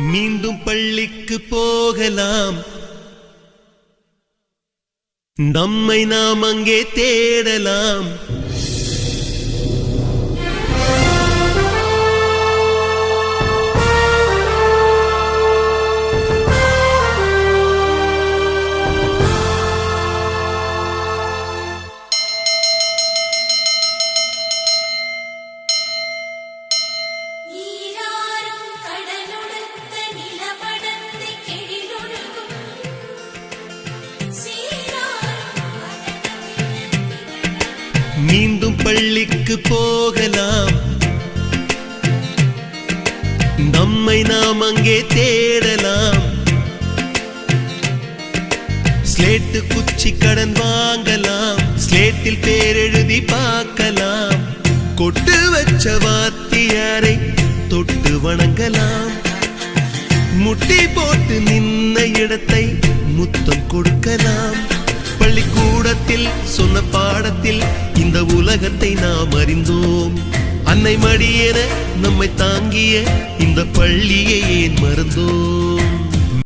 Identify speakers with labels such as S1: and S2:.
S1: மீண்டும் பள்ளிக்கு போகலாம், நம்மை நாம் அங்கே தேடலாம். மீண்டும் பள்ளிக்கு போகலாம், நம்மை நாம் அங்கே தேடலாம். ஸ்லேட்டு குச்சி கடன் வாங்கலாம், ஸ்லேட்டில் பேரெழுதி பார்க்கலாம். கொட்டு வச்ச வாத்தியாரை தொட்டு வணங்கலாம். முட்டி போட்டு நின்ன இடத்தை முத்தம் கொடுக்கலாம். பள்ளிக்கூடத்தில் சொன்ன பாடத்தில் இந்த உலகத்தை நாம் அறிந்தோம். அன்னை மடியென நம்மை தாங்கிய இந்த பள்ளியை ஏன் மறந்தோம்?